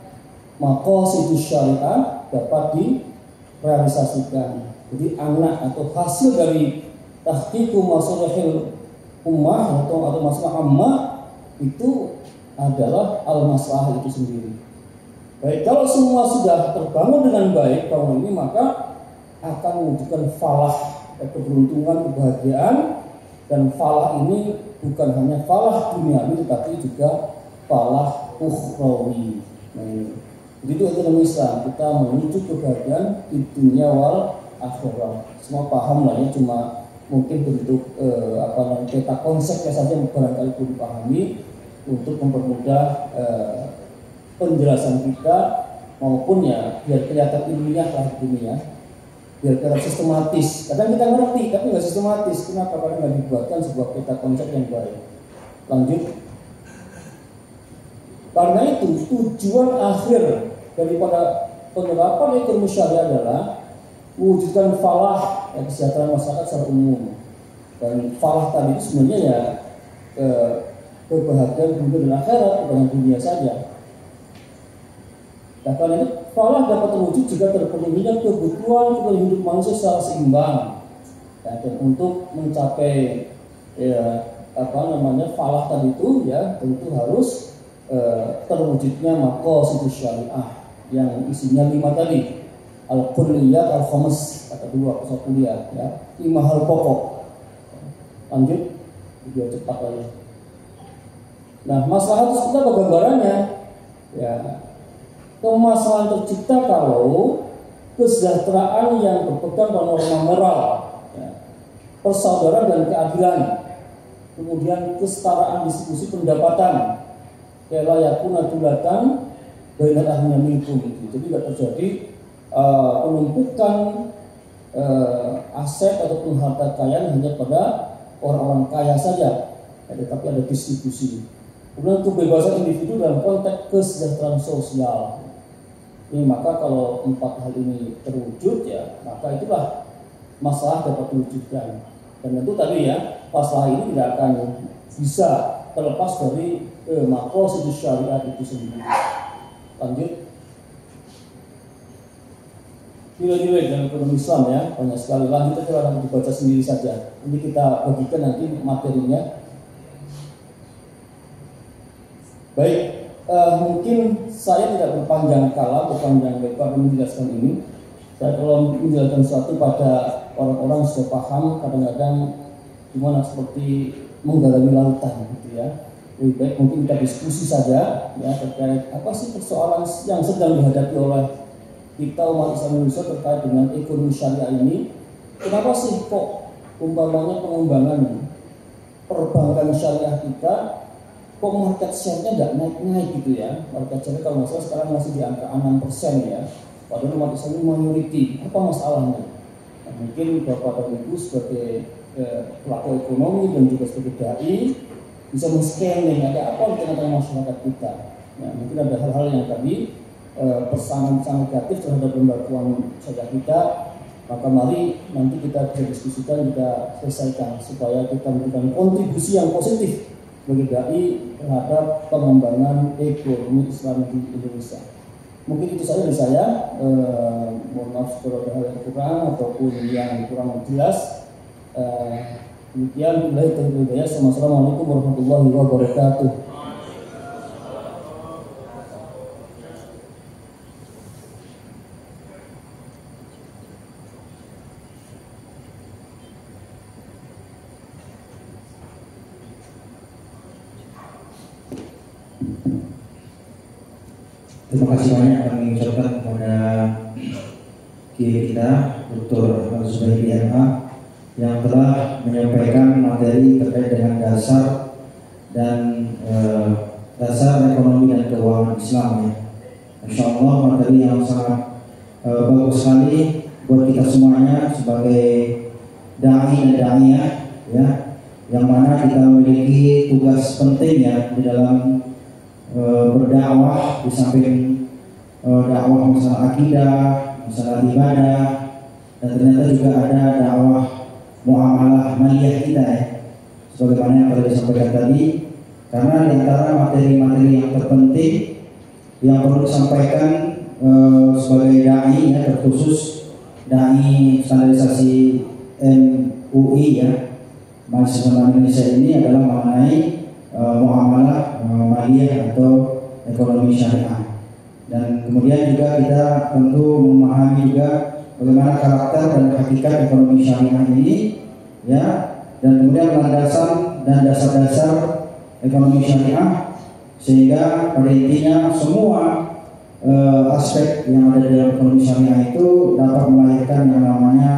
maqasidus syariah dapat direalisasikan. Jadi anak atau hasil dari tahqiqu masalihil ummah atau masalah ammah itu adalah al-maslahah itu sendiri. Baik, kalau semua sudah terbangun dengan baik tahun ini, maka akan menunjukkan falah, keberuntungan, kebahagiaan. Dan falah ini bukan hanya falah duniawi tetapi juga falah ukhrawi. Nah ini. Jadi itu ekonomi Islam, kita menuju kebahagiaan di dunia wal akhirah. Semua paham lah ya, cuma mungkin bentuk peta konsepnya saja yang barangkali perlu dipahami untuk mempermudah penjelasan kita, maupun ya biar kelihatan ilmiah lah ini ya, biar kelihatan sistematis. Kadang kita ngerti tapi nggak sistematis. Kenapa? Karena nggak dibuatkan sebuah peta konsep yang baik. Lanjut. Karena itu tujuan akhir daripada penerapan ekonomi syariah adalah mewujudkan falah, ya, kesejahteraan masyarakat secara umum. Dan falah tadi itu sebenarnya ya kebahagiaan dunia dan akhirat, bukan dunia saja. Nah, karena itu falah dapat terwujud jika terpenuhinya kebutuhan hidup manusia secara seimbang. Ya, dan untuk mencapai falah tadi itu ya tentu harus terwujudnya maqasidus syariah yang isinya 5 tadi, al-kulliyat al-khamis, kata dulu aku kuliah ya, 5 hal pokok. Lanjut, biar cepat aja. Nah, masalah itu kita gambarannya ya, kemaslahan tercipta kalau kesejahteraan yang berpegang pada norma moral, ya, persaudaraan dan keadilan, kemudian kesetaraan distribusi pendapatan, layakuna dulatan bainal ahliya minkum. Jadi tidak terjadi penumpukan aset ataupun harta kekayaan hanya pada orang-orang kaya saja, ya, tetapi ada distribusi. Kemudian kebebasan individu dalam konteks kesejahteraan sosial. Ini maka kalau 4 hal ini terwujud ya, maka itulah masalah dapat diwujudkan. Dan tentu tadi ya, masalah ini tidak akan bisa terlepas dari maqasidus syariat itu sendiri. Lanjut. Nilai-nilai dalam ekonomi Islam ya, banyak sekali. Lanjut aja, akan dibaca sendiri saja. Ini kita bagikan nanti materinya. Baik, mungkin saya tidak berpanjang lebar menjelaskan ini. Saya kalau menjelaskan sesuatu pada orang-orang sudah paham, kadang-kadang gimana seperti menggalami lautan gitu ya. Lebih baik mungkin kita diskusi saja ya terkait apa sih persoalan yang sedang dihadapi oleh kita umat Islam Indonesia terkait dengan ekonomi syariah ini. Kenapa sih kok umpamanya pengembangan perbankan syariah kita kok market share-nya nggak naik-naik gitu ya. Market share kalau nggak salah sekarang masih di angka 6% ya. Padahal umat Islam ini minority. Apa masalahnya? Nah, mungkin Bapak dan Ibu sebagai pelaku ekonomi dan juga sebagai dai bisa men-scanning ada apa di tengah-tengah masyarakat kita. Nah, mungkin ada hal-hal yang tadi pesan-pesan negatif terhadap lembaga keuangan syariah kita. Maka mari nanti kita bisa diskusikan, kita selesaikan supaya kita memberikan kontribusi yang positif bagi dai terhadap pengembangan ekonomi Islam di Indonesia. Mungkin itu saja dari saya. Mohon maaf kalau ada hal yang kurang ataupun yang kurang jelas. Demikian, Assalamualaikum warahmatullahi wabarakatuh. Terima kasih banyak kami ucapkan kepada kiai kita Dr. Zubaidi MA yang telah menyampaikan materi terkait dengan dasar dan dasar ekonomi dan keuangan Islam ya. Insya Allah materi yang sangat bagus sekali buat kita semuanya sebagai dai dan daiyah ya, yang mana kita memiliki tugas penting ya di dalam berdakwah di samping dakwah masalah akidah, masalah ibadah, dan ternyata juga ada dakwah muamalah maliyah kita ya, sebagaimana yang telah disampaikan tadi. Karena di antara materi-materi yang terpenting yang perlu disampaikan sebagai dai ya, terkhusus dai standarisasi MUI ya, Majelis Ulama Indonesia ini adalah mengenai muamalah maliyah atau ekonomi syariah. Dan kemudian juga kita tentu memahami juga bagaimana karakter dan hakikat ekonomi syariah ini ya, dan kemudian landasan dan dasar-dasar ekonomi syariah, sehingga pada intinya semua aspek yang ada dalam ekonomi syariah itu dapat melahirkan yang namanya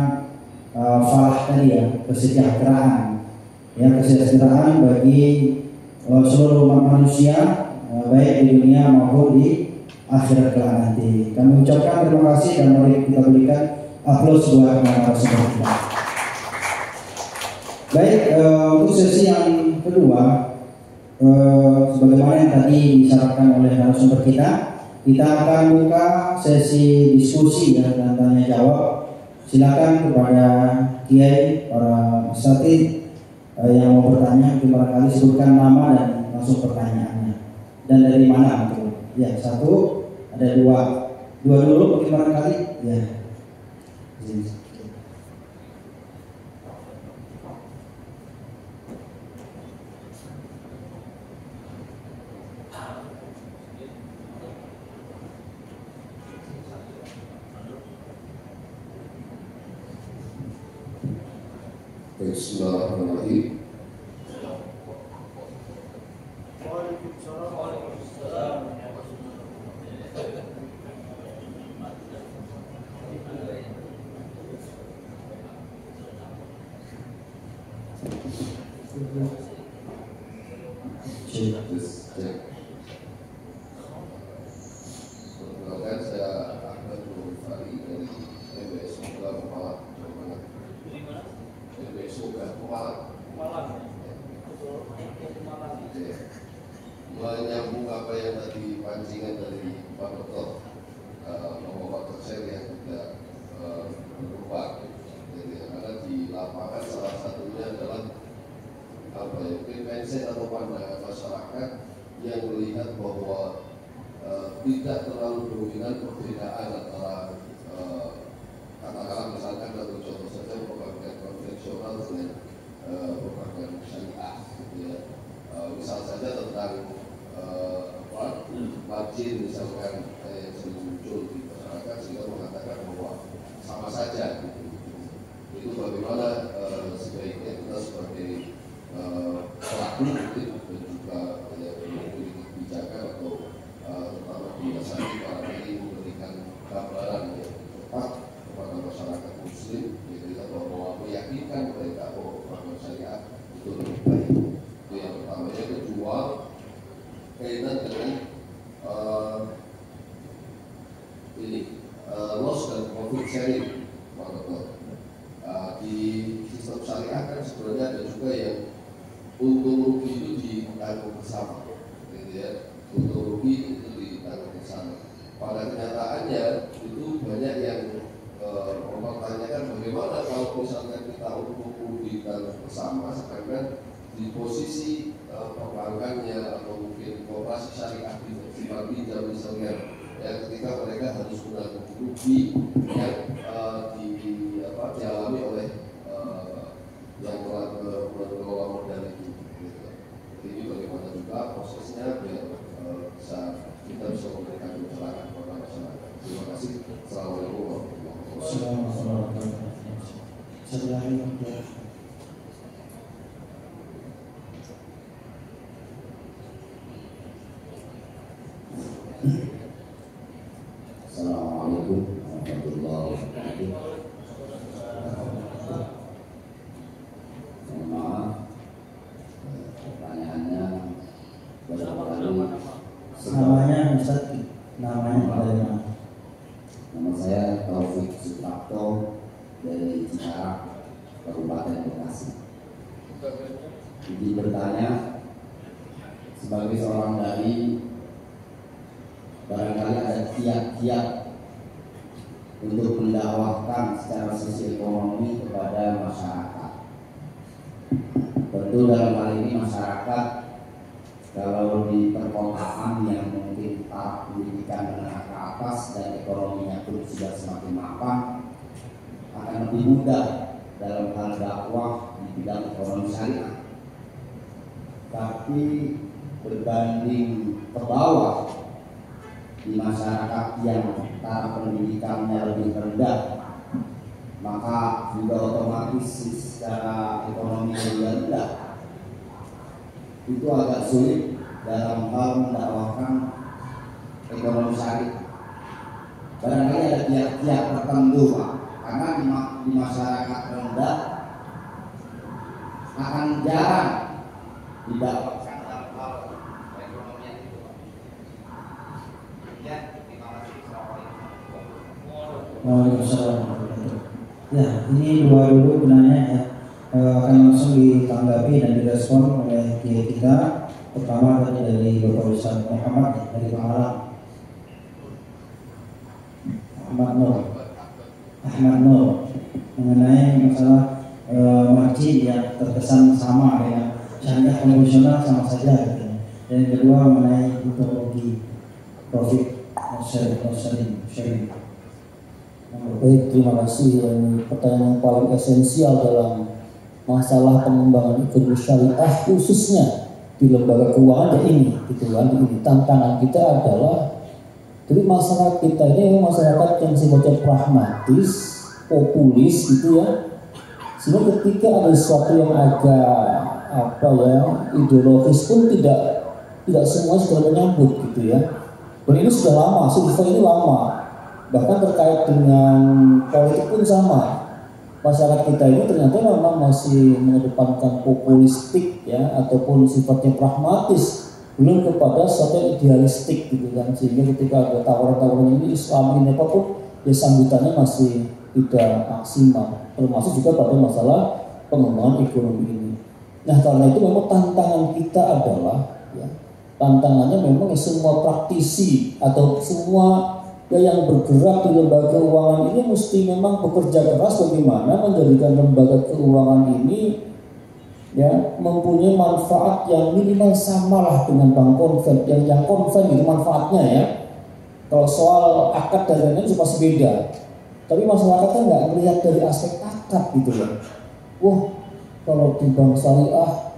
falah tadi ya, kesejahteraan ya, kesejahteraan bagi seluruh umat manusia baik di dunia maupun di akhirat kelak nanti. Kami ucapkan terima kasih dan mari kita berikan aplaus buat narasumber kita. Baik, untuk sesi yang kedua, sebagaimana yang tadi disyaratkan oleh narasumber kita akan buka sesi diskusi ya, dan tanya jawab. Silakan kepada kiai, para asatidz yang mau bertanya, barangkali sebutkan nama dan langsung pertanyaannya dan dari mana gitu. Ya, satu, ada dua dulu mungkin barangkali ya. Bismillahirrahmanirrahim. Perkenalkan, saya Ahmad Nurfari dari MBS Uga Pemalang, Jawa Barat. MBS Uga Pemalang. Menyambung apa yang tadi pancingan dari Pak Dokter, bahwa faktor syariah juga berubah. Jadi karena di lapangan salah satunya adalah apa ya, ini loss dan profit sharing, Pak Dokter. Di sistem syariah kan sebenarnya ada juga yang untung rugi itu ditanggung bersama, gitu ya. Untung rugi itu ditanggung bersama. Pada kenyataannya itu banyak yang mempertanyakan bagaimana kalau misalnya kita untung rugi ditanggung bersama, sedangkan di posisi perbankannya atau mungkin koperasi syariah di pinjam misalnya, ya ketika mereka harus menanggung rugi yang dialami oleh yang mengelola modal itu. Gitu. Jadi bagaimana juga prosesnya biar kita bisa memberikan pencerahan kepada masyarakat. Terima kasih. Assalamualaikum warahmatullahi wabarakatuh. Assalamualaikum warahmatullahi wabarakatuh. Mohon maaf, pertanyaannya barangkali Namanya Ustaz, namanya dari mana? nama saya Taufik Suprapto dari Cikarang, Kabupaten Bekasi. Jadi bertanya, sebagai seorang dai, barangkali ada kiat-kiat untuk mendakwahkan secara sosioekonomi kepada masyarakat. Tentu dalam hal ini masyarakat kalau di perkotaan yang mungkin tahap pendidikan menengah ke atas dan ekonominya pun sudah semakin mapan, akan lebih mudah dalam hal dakwah di bidang ekonomi syariah. Tapi berbanding ke bawah, di masyarakat yang taraf pendidikannya lebih rendah, maka juga otomatis secara ekonomi lebih rendah, itu agak sulit dalam hal mendakwahkan ekonomi syariah. Barangkali ada kiat-kiat tertentu, Pak, karena di masyarakat rendah akan jarang didakwahkan dalam hal perekonomian itu, Pak. Waalaikumsalam. Ya, ini dua dulu benarnya ya, akan langsung ditanggapi dan direspon oleh kita. Pertama dari Bapak Ustaz Muhammad dari Pemalang, Ahmad Nur, mengenai masalah margin yang terkesan sama dengan syariah konvensional sama saja gitu. Dan yang kedua mengenai untung rugi, profit sharing. Baik, terima kasih. Ini pertanyaan yang paling esensial dalam masalah pengembangan ekonomi syariah, khususnya di lembaga keuangan ini, gitu kan. Ini tantangan kita adalah, jadi masyarakat kita ini masyarakat yang sifatnya pragmatis, populis, gitu ya. Sehingga ketika ada sesuatu yang agak ideologis pun tidak semua sudah menyambut, gitu ya. Dan ini sudah lama, survei ini lama. Bahkan terkait dengan politik pun sama. Masyarakat kita ini ternyata memang masih mengedepankan populistik ya, ataupun sifatnya pragmatis, belum kepada sesuatu idealistik gitu kan. Sehingga ketika ada tawaran-tawaran ini Islam ini apapun, ya sambutannya masih tidak maksimal. Termasuk juga pada masalah pengembangan ekonomi ini. Nah, karena itu memang tantangan kita adalah ya, tantangannya memang semua praktisi atau semua yang bergerak di lembaga keuangan ini mesti memang bekerja keras bagaimana menjadikan lembaga keuangan ini ya mempunyai manfaat yang minimal samalah dengan bank konven, yang konven itu manfaatnya ya. Kalau soal akad dan lain-lain itu pasti beda. Tapi masyarakat kan nggak melihat dari aspek akad gitu ya. Wah, kalau di bank syariah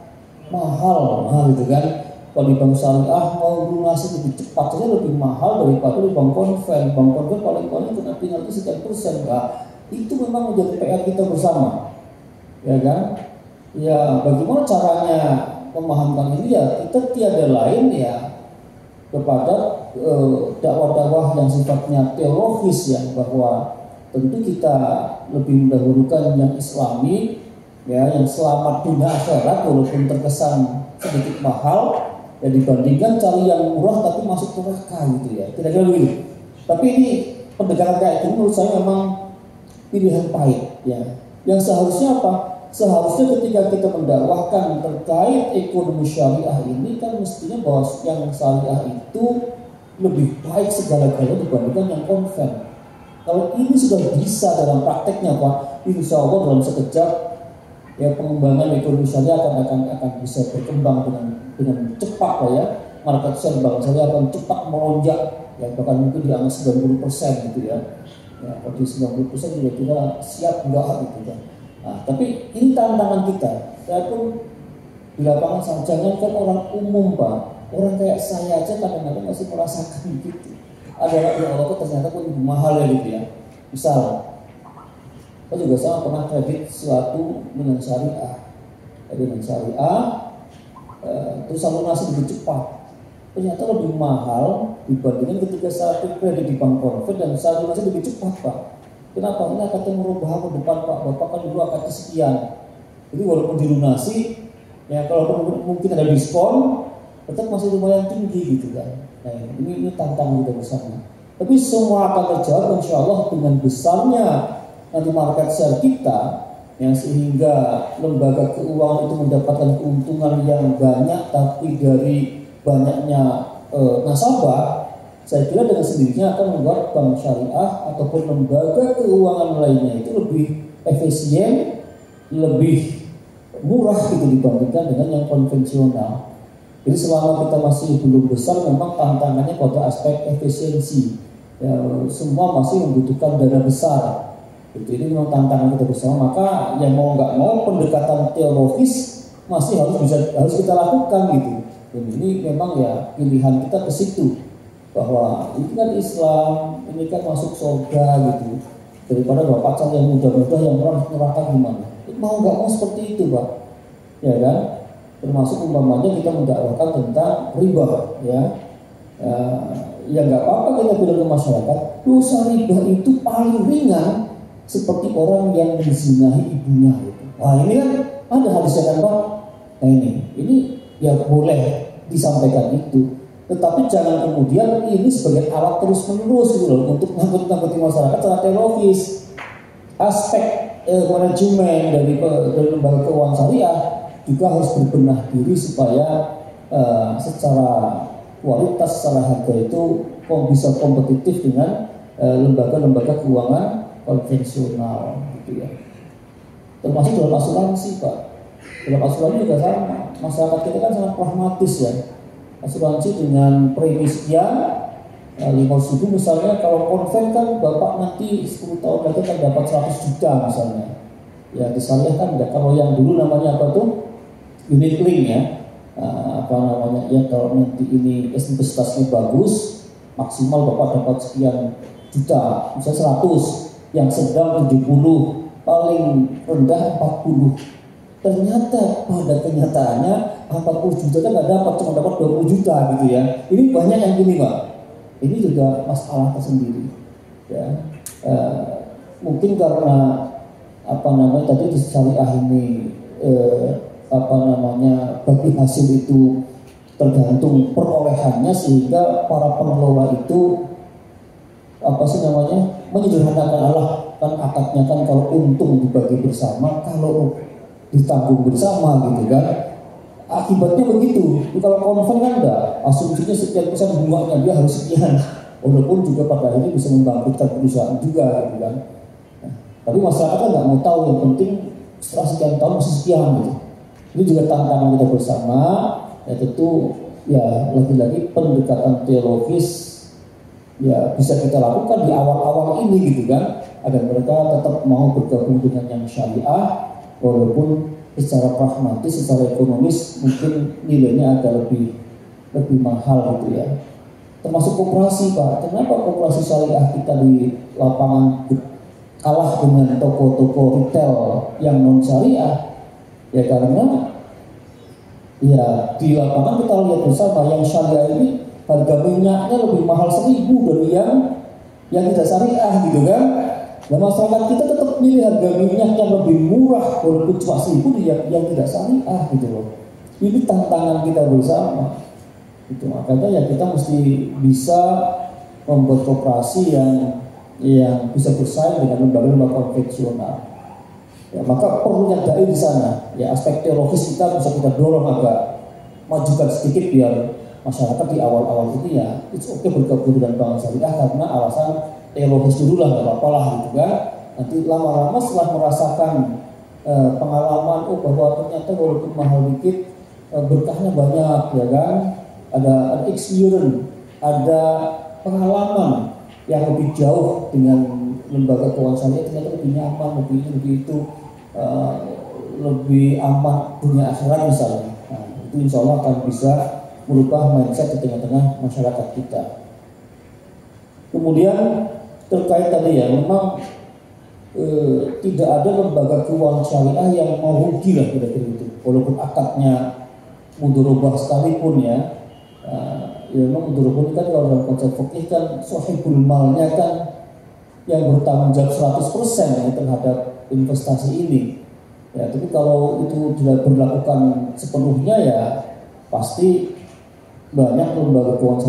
mahal gitu kan. Kalau di bank syariah mau lunasi lebih cepat saja lebih mahal daripada di bank konven. Bank konven paling-paling kena penalti sekian persen. Nah, itu memang menjadi PR kita bersama, ya kan? Ya, bagaimana caranya memahamkan ini ya kita tiada lain ya kepada dakwah-dakwah yang sifatnya teologis ya, bahwa tentu kita lebih mendahulukan yang Islami ya, yang selamat dunia akhirat walaupun terkesan sedikit mahal. Ya dibandingkan cari yang murah tapi masuk neraka gitu ya, kira-kira begitu. Tapi ini pendekatan kayak ini menurut saya memang pilihan pahit ya. Yang seharusnya apa? Seharusnya ketika kita mendakwahkan terkait ekonomi syariah ini kan mestinya bahwa yang syariah itu lebih baik segala-galanya dibandingkan yang konven. Kalau ini sudah bisa dalam prakteknya Pak, insya Allah dalam sekejap ya pengembangan ekonomi syariah akan bisa berkembang dengan cepat Pak ya. Market share bank syariah akan cepat melonjak ya, bahkan mungkin di angka 90% gitu ya. Ya, kalau di 90% kira-kira siap enggak gitu kan. Nah, tapi ini tantangan kita. Saya pun di lapangan jangan kan orang umum Pak, orang kayak saya aja kadang-kadang masih merasakan gitu. Ada ya Allah kok ternyata pun lebih mahal ya gitu ya. Misal, saya juga sama pernah kredit sesuatu dengan syariah, terus lunasi lebih cepat. Ternyata lebih mahal dibandingkan ketika saya kredit di bank konven dan saya lunasi lebih cepat Pak. Kenapa? Ini akan merubah ke depan Pak. Bapak kan dulu akan sekian. Jadi walaupun dilunasi, ya kalau mungkin ada diskon, tetap masih lumayan tinggi gitu kan. Nah ini tantangan kita bersama. Tapi semua akan terjawab insya Allah dengan besarnya nanti market share kita, yang sehingga lembaga keuangan itu mendapatkan keuntungan yang banyak, tapi dari banyaknya nasabah. Saya kira dengan sendirinya akan membuat bank syariah ataupun lembaga keuangan lainnya itu lebih efisien, lebih murah gitu dibandingkan dengan yang konvensional. Jadi selama kita masih belum besar, memang tantangannya pada aspek efisiensi. Ya, semua masih membutuhkan dana besar. Ini memang tantangan kita bersama. Maka yang mau nggak mau pendekatan teologis masih harus kita lakukan gitu. Dan ini memang ya pilihan kita ke situ. Bahwa ini kan Islam, ini kan masuk surga gitu. Daripada bapak pacar yang muda-muda yang orang neraka gimana? Mau nggak mau seperti itu Pak, ya kan? Termasuk umpamanya kita mendakwahkan tentang riba, ya. Ya nggak apa-apa kita bilang ke masyarakat, dosa riba itu paling ringan seperti orang yang menzinahi ibunya. Gitu. Wah ini kan ada hadisnya kan Pak. Nah ini ya boleh disampaikan itu. Tetapi jangan kemudian ini sebagai alat terus-menerus gitu loh untuk ngangkut-ngangkuti masyarakat secara teologis. Aspek manajemen dari lembaga keuangan syariah juga harus berbenah diri supaya secara kualitas, secara harga itu bisa kompetitif dengan lembaga-lembaga keuangan konvensional gitu ya. Termasuk dalam asuransi Pak. Dalam asuransi juga sama. Masyarakat kita kan sangat pragmatis ya. Asuransi dengan premi sekian 500.000 misalnya, kalau konven kan Bapak nanti 10 tahun lagi kan dapat 100 juta misalnya. Ya di syariah kan enggak. Kalau yang dulu namanya apa tuh? Unit link ya. Ya kalau nanti ini investasinya bagus, maksimal Bapak dapat sekian juta, misalnya 100, yang sedang 70, paling rendah 40. Ternyata pada kenyataannya 40 juta kan nggak dapat, cuma dapat 20 juta gitu ya. Ini banyak yang gini Pak. Ini juga masalah tersendiri. Ya, mungkin karena tadi di syariah ini bagi hasil itu tergantung perolehannya, sehingga para pengelola itu menyederhanakan Allah kan akadnya kan kalau untung dibagi bersama, kalau ditanggung bersama gitu kan. Akibatnya begitu. Kalau konven kan enggak, asumsinya sekian persen bunganya dia harus sekian. Walaupun juga pada akhirnya bisa membangkitkan perusahaan juga gitu kan. Nah, tapi masyarakat kan nggak mau tahu, yang penting setelah sekian tahun masih sekian gitu. Ini juga tantangan kita bersama. Ya tentu ya lagi-lagi pendekatan teologis ya bisa kita lakukan di awal-awal ini gitu kan, agar mereka tetap mau bergabung dengan yang syariah. Walaupun secara pragmatis, secara ekonomis mungkin nilainya agak lebih mahal gitu ya. Termasuk koperasi Pak. Kenapa koperasi syariah kita di lapangan kalah dengan toko-toko retail yang non syariah? Ya karena ya di lapangan kita lihat bersama yang syariah ini harga minyaknya lebih mahal 1.000 dari yang tidak syariah gitu kan. Nah masyarakat kita tetap milih harga minyak yang lebih murah walaupun cuma 1.000 yang tidak syariah gitu loh. Ini tantangan kita bersama. Itu makanya ya kita mesti bisa membuat koperasi yang bisa bersaing dengan lembaga-lembaga konvensional. Ya, maka perlunya dai di sana. Ya, aspek teologis kita bisa kita dorong agak majukan sedikit biar masyarakat di awal-awal ini ya it's okay bergabung dengan bank syariah karena alasan teologis dulu lah, nggak apa-apa lah gitu kan. Nanti lama-lama setelah merasakan pengalaman bahwa ternyata walaupun mahal dikit berkahnya banyak ya kan, ada experience, ada pengalaman yang lebih jauh dengan lembaga keuangan syariah, ternyata lebih nyaman, lebih itu lebih aman dunia akhirat misalnya. Nah, itu insya Allah akan bisa merubah mindset di tengah-tengah masyarakat kita. Kemudian terkait tadi ya, memang tidak ada lembaga keuangan syariah yang mau rugi lah kira-kira itu, walaupun akadnya mudharabah sekalipun ya. Ya memang mudharabah kan kalau dalam konsep fikih kan sahibul malnya kan yang bertanggung jawab 100% ya terhadap investasi ini. Ya, tapi kalau itu tidak berlakukan sepenuhnya ya pasti banyak lembaga keuangan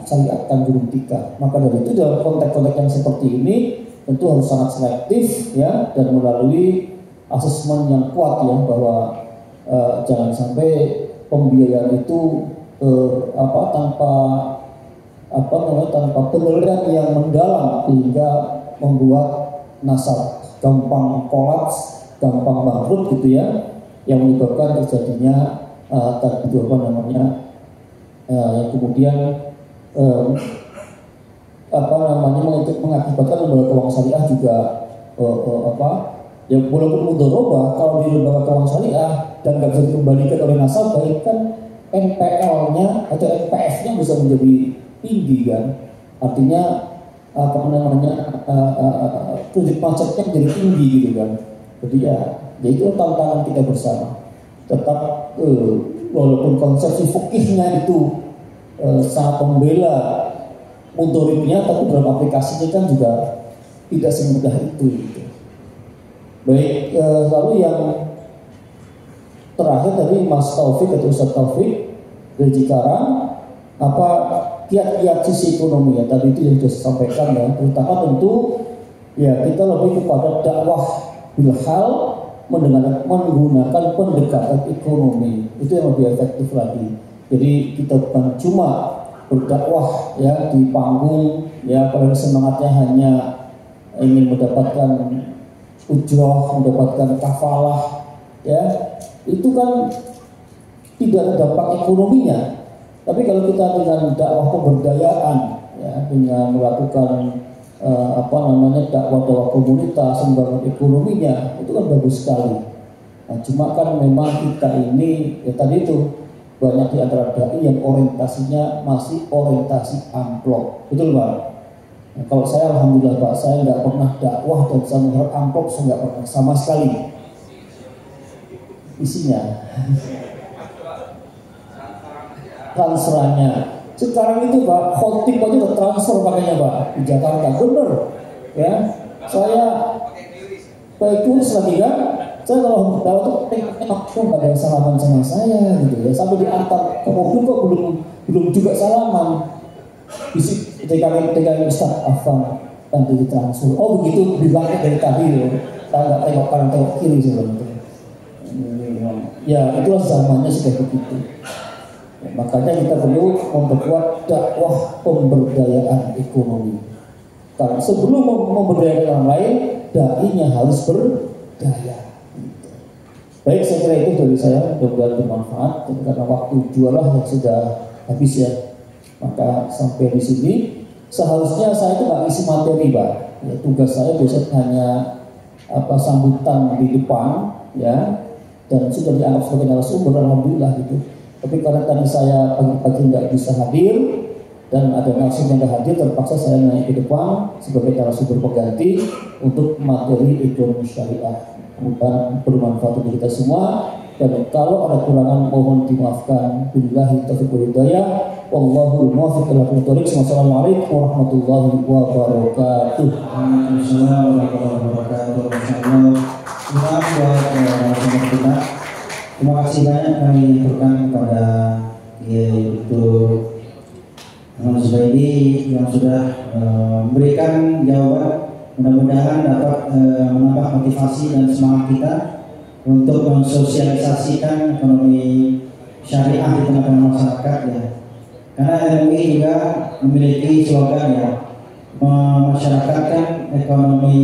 syariah akan dihentikan. Maka dari itu dalam konteks-konteks yang seperti ini tentu harus sangat selektif ya, dan melalui asesmen yang kuat ya, bahwa jangan sampai pembiayaan itu tanpa penelitian yang mendalam hingga membuat nasabah gampang kolaps, gampang bangkrut gitu ya, yang menyebabkan terjadinya yang kemudian mengakibatkan lembaga keuangan syariah juga ya walaupun mudharabah kalau di lembaga keuangan syariah dan nggak bisa dikembalikan oleh nasabah kan NPL-nya atau NPF-nya bisa menjadi tinggi kan, artinya kredit macetnya menjadi tinggi gitu kan. Jadi ya itu tantangan kita bersama. Tetap walaupun konsepsi fikihnya itu sangat membela mudharibnya, tapi dalam aplikasinya kan juga tidak semudah itu gitu. Baik, lalu yang terakhir tadi Mas Taufik atau Ustaz Taufik dari Cikarang, apa kiat-kiat sisi ekonomi ya tadi itu yang sudah disampaikan ya, terutama tentu ya kita lebih kepada dakwah bilhal menggunakan pendekatan ekonomi, itu yang lebih efektif lagi. Jadi kita bukan cuma berdakwah ya di panggung ya, kalau semangatnya hanya ingin mendapatkan ujroh, mendapatkan kafalah ya, itu kan tidak ada dampak ekonominya. Tapi kalau kita dengan dakwah pemberdayaan ya, dengan melakukan dakwah komunitas, membangun ekonominya, itu kan bagus sekali. Nah, cuma kan memang kita ini ya tadi itu banyak di antara dai yang orientasinya masih orientasi amplop, betul Pak? Nah, kalau saya alhamdulillah Pak, saya nggak pernah dakwah dan saya melihat amplop, saya nggak pernah sama sekali isinya. Transferannya sekarang itu Pak, khotib aja udah transfer pakainya Pak di Jakarta, bener ya. Saya pakai tulis lagi kan, saya kalau dakwah tuh aku nggak ada salaman sama saya gitu ya, sampai diantar ke mobil kok belum juga salaman. Bisik ketika Ustaz Afan nanti ditransfer, oh begitu bilangnya dari tadi loh, saya nggak tengok kanan tengok kiri sebenarnya. Ya itulah zamannya sudah begitu. Ya, makanya kita perlu memperkuat dakwah pemberdayaan ekonomi. Karena sebelum memberdayakan orang lain, dai-nya harus berdaya. Baik, saya kira itu dari saya, mudah-mudahan bermanfaat. Karena waktu jualah yang sudah habis ya, maka sampai di sini. Seharusnya saya itu nggak isi materi Pak. Ya, tugas saya biasanya hanya sambutan di depan ya, dan sudah dianggap sebagai narasumber, alhamdulillah gitu. Tapi karena tadi saya pagi-pagi nggak bisa hadir dan ada narasumber yang nggak hadir, terpaksa saya naik ke depan sebagai narasumber pengganti untuk materi ekonomi syariah. Mudah-mudahan bermanfaat untuk kita semua, dan kalau ada kurangan mohon dimaafkan. Billahi taufiq wal hidayah, wallahu muwaffiq ila aqwamit thoriq. Wassalamualaikum warahmatullahi wabarakatuh. Waalaikumsalam warahmatullahi wabarakatuh. Maaf buat kita. Terima kasih banyak kami aturkan kepada Dr. Ahmad Zubaidi yang sudah memberikan jawaban Mudah-mudahan dapat menambah motivasi dan semangat kita untuk mensosialisasikan ekonomi syariah di tengah-tengah masyarakat ya. Karena MUI juga memiliki slogan ya, memasyarakatkan ekonomi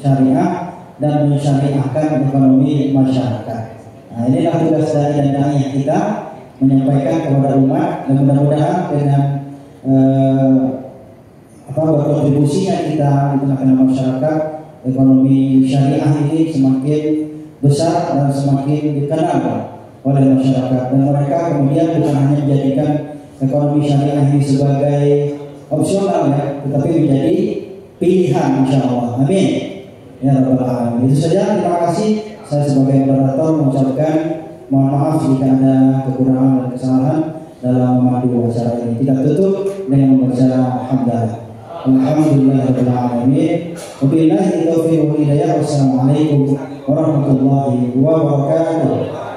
syariah dan mensyariahkan ekonomi masyarakat. Nah, inilah tugas dari dan dai kita menyampaikan kepada umat, dan mudah-mudahan dengan berkontribusinya kita di tengah-tengah masyarakat, ekonomi syariah ini semakin besar dan semakin dikenal oleh masyarakat, dan mereka kemudian bukan hanya menjadikan ekonomi syariah ini sebagai opsional ya, tetapi menjadi pilihan insyaallah. Amin ya rabbal alamin. Itu saja, terima kasih. Saya sebagai moderator mengucapkan mohon maaf jika ada kekurangan dan kesalahan dalam memandu acara ini. Kita tutup dengan membaca hamdalah. Alhamdulillahirabbil alamin. Wabillahi taufiq wal hidayah. Wassalamualaikum warahmatullahi wabarakatuh.